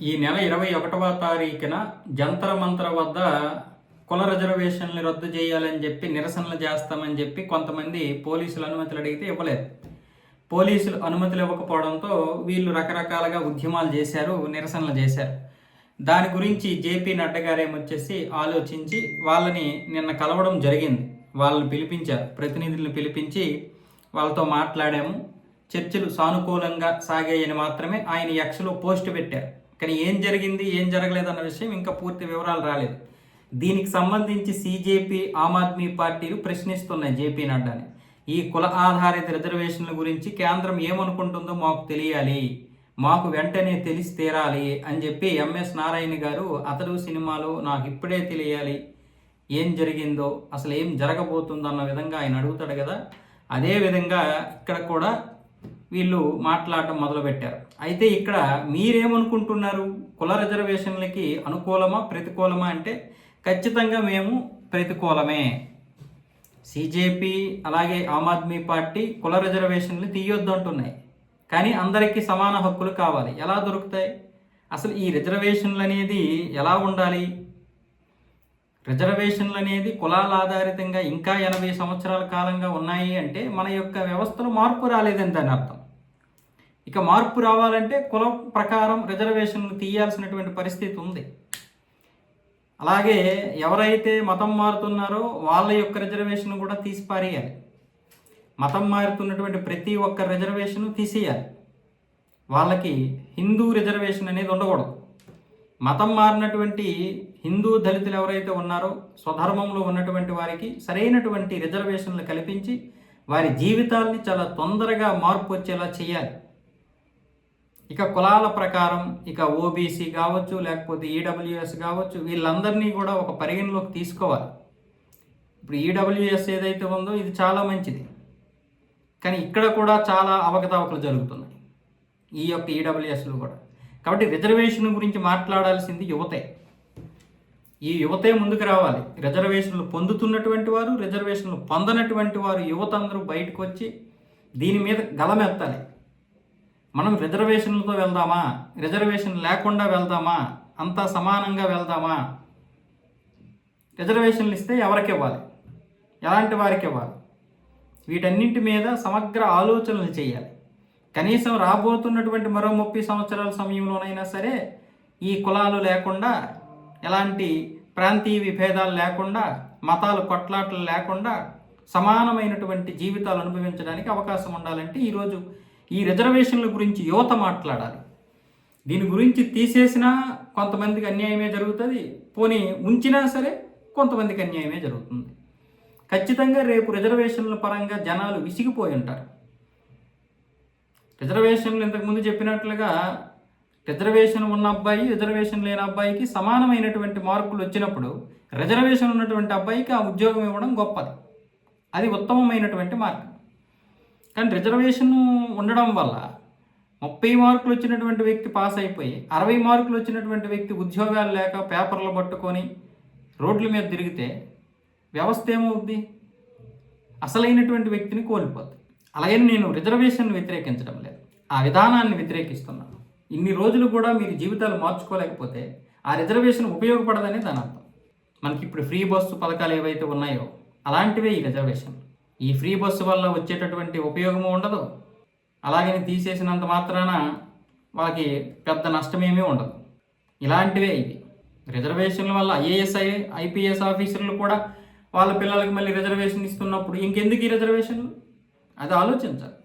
ఈ నెల 21వ తారీఖున జంతర్ మంతర్ వద్ద కుల రిజర్వేషన్లు రద్దు చేయాలని చెప్పి నిరసనలు చేస్తామని చెప్పి కొంతమంది పోలీసులు అనుమతులు అడిగితే ఇవ్వలేదు. పోలీసులు అనుమతులు ఇవ్వకపోవడంతో వీళ్ళు రకరకాలుగా ఉద్యమాలు చేశారు, నిరసనలు చేశారు. దాని గురించి జేపీ నడ్డా గారు ఏమొచ్చేసి ఆలోచించి వాళ్ళని నిన్న కలవడం జరిగింది. వాళ్ళని పిలిపించారు, ప్రతినిధులను పిలిపించి వాళ్ళతో మాట్లాడాము. చర్చలు సానుకూలంగా సాగాయని మాత్రమే ఆయన ఎక్స్లో పోస్ట్ పెట్టారు. కానీ ఏం జరిగింది, ఏం జరగలేదన్న విషయం ఇంకా పూర్తి వివరాలు రాలేదు. దీనికి సంబంధించి సిజేపీ, ఆమ్ ఆద్మీ పార్టీలు ప్రశ్నిస్తున్నాయి జేపీ నడ్డాని. ఈ కుల ఆధారిత రిజర్వేషన్ల గురించి కేంద్రం ఏమనుకుంటుందో మాకు తెలియాలి, మాకు వెంటనే తెలిసి తీరాలి అని చెప్పి ఎంఎస్ నారాయణ గారు అతడు సినిమాలో నాకు ఇప్పుడే తెలియాలి ఏం జరిగిందో, అసలు ఏం జరగబోతుందో అన్న విధంగా ఆయన అడుగుతాడు కదా. అదేవిధంగా ఇక్కడ కూడా వీళ్ళు మాట్లాడటం మొదలుపెట్టారు. అయితే ఇక్కడ మీరేమనుకుంటున్నారు, కుల రిజర్వేషన్లకి అనుకూలమా ప్రతికూలమా అంటే ఖచ్చితంగా మేము ప్రతికూలమే. సిజేపీ అలాగే ఆమ్ ఆద్మీ పార్టీ కుల రిజర్వేషన్లు తీయొద్దు అంటున్నాయి. కానీ అందరికీ సమాన హక్కులు కావాలి. ఎలా దొరుకుతాయి? అసలు ఈ రిజర్వేషన్లు అనేది ఎలా ఉండాలి? రిజర్వేషన్లు అనేది కులాల ఆధారితంగా ఇంకా 80 సంవత్సరాల కాలంగా ఉన్నాయి అంటే మన యొక్క వ్యవస్థలో మార్పు రాలేదని దాని అర్థం. ఇక మార్పు రావాలంటే కులం ప్రకారం రిజర్వేషన్లు తీయాల్సినటువంటి పరిస్థితి ఉంది. అలాగే ఎవరైతే మతం మారుతున్నారో వాళ్ళ యొక్క రిజర్వేషన్ కూడా తీసి పారేయాలి. మతం మారుతున్నటువంటి ప్రతి ఒక్క రిజర్వేషన్ తీసేయాలి. వాళ్ళకి హిందూ రిజర్వేషన్ అనేది ఉండకూడదు. మతం మారినటువంటి హిందూ దళితులు ఎవరైతే ఉన్నారో స్వధర్మంలో ఉన్నటువంటి వారికి సరైనటువంటి రిజర్వేషన్లు కల్పించి వారి జీవితాల్ని చాలా తొందరగా మార్పు వచ్చేలా చేయాలి. ఇక కులాల ప్రకారం ఇక ఓబీసీ కావచ్చు, లేకపోతే ఈడబ్ల్యూఎస్ కావచ్చు, వీళ్ళందరినీ కూడా ఒక పరిగణలోకి తీసుకోవాలి. ఇప్పుడు ఈడబ్ల్యూఎస్ ఏదైతే ఉందో ఇది చాలా మంచిది, కానీ ఇక్కడ కూడా చాలా అవకతవకలు జరుగుతున్నాయి ఈ యొక్క ఈడబ్ల్యూఎస్లు కూడా. కాబట్టి రిజర్వేషన్ గురించి మాట్లాడాల్సింది యువతే. ఈ యువతే ముందుకు రావాలి. రిజర్వేషన్లు పొందుతున్నటువంటి వారు, రిజర్వేషన్లు పొందనటువంటి వారు, యువత అందరూ బయటకు వచ్చి దీని మీద గలమెత్తాలి. మనం రిజర్వేషన్లతో వెళ్దామా, రిజర్వేషన్ లేకుండా వెళ్దామా, అంతా సమానంగా వెళ్దామా? రిజర్వేషన్లు ఇస్తే ఎవరికి ఇవ్వాలి, ఎలాంటి వారికి ఇవ్వాలి? వీటన్నింటి మీద సమగ్ర ఆలోచనలు చేయాలి. కనీసం రాబోతున్నటువంటి మరో 30 సంవత్సరాల సమయంలోనైనా సరే ఈ కులాలు లేకుండా, ఎలాంటి ప్రాంతీయ విభేదాలు లేకుండా, మతాలు కొట్లాటలు లేకుండా సమానమైనటువంటి జీవితాలు అనుభవించడానికి అవకాశం ఉండాలంటే ఈరోజు ఈ రిజర్వేషన్ల గురించి యువత మాట్లాడాలి. దీని గురించి తీసేసినా కొంతమందికి అన్యాయమే జరుగుతుంది, పోనీ ఉంచినా సరే కొంతమందికి అన్యాయమే జరుగుతుంది. ఖచ్చితంగా రేపు రిజర్వేషన్ల పరంగా జనాలు విసిగిపోయి ఉంటారు. రిజర్వేషన్లు ఇంతకుముందు చెప్పినట్లుగా రిజర్వేషన్ ఉన్న అబ్బాయి, రిజర్వేషన్ లేని అబ్బాయికి సమానమైనటువంటి మార్కులు వచ్చినప్పుడు రిజర్వేషన్ ఉన్నటువంటి అబ్బాయికి ఆ ఉద్యోగం ఇవ్వడం గొప్పది, అది ఉత్తమమైనటువంటి మార్గం. కానీ రిజర్వేషన్ ఉండడం వల్ల 30 మార్కులు వచ్చినటువంటి వ్యక్తి పాస్ అయిపోయి 60 మార్కులు వచ్చినటువంటి వ్యక్తి ఉద్యోగాలు లేక పేపర్లు పట్టుకొని రోడ్ల మీద తిరిగితే వ్యవస్థ ఏమవుద్ది? అసలైనటువంటి వ్యక్తిని కోల్పోద్ది. అలాగే నేను రిజర్వేషన్ వ్యతిరేకించడం లేదు, ఆ విధానాన్ని వ్యతిరేకిస్తున్నాను. ఇన్ని రోజులు కూడా మీరు జీవితాలు మార్చుకోలేకపోతే ఆ రిజర్వేషన్ ఉపయోగపడదనే దాని అర్థం. మనకి ఇప్పుడు ఫ్రీ బస్సు పథకాలు ఏవైతే ఉన్నాయో అలాంటివే ఈ రిజర్వేషన్. ఈ ఫ్రీ బస్సు వల్ల వచ్చేటటువంటి ఉపయోగము ఉండదు, అలాగని తీసేసినంత మాత్రాన వాళ్ళకి పెద్ద నష్టమేమీ ఉండదు. ఇలాంటివే ఇవి. రిజర్వేషన్ల వల్ల ఐఏఎస్, ఐపీఎస్ ఆఫీసర్లు కూడా వాళ్ళ పిల్లలకి మళ్ళీ రిజర్వేషన్ ఇస్తున్నప్పుడు ఇంకెందుకు ఈ రిజర్వేషన్లు? అది ఆలోచించాలి.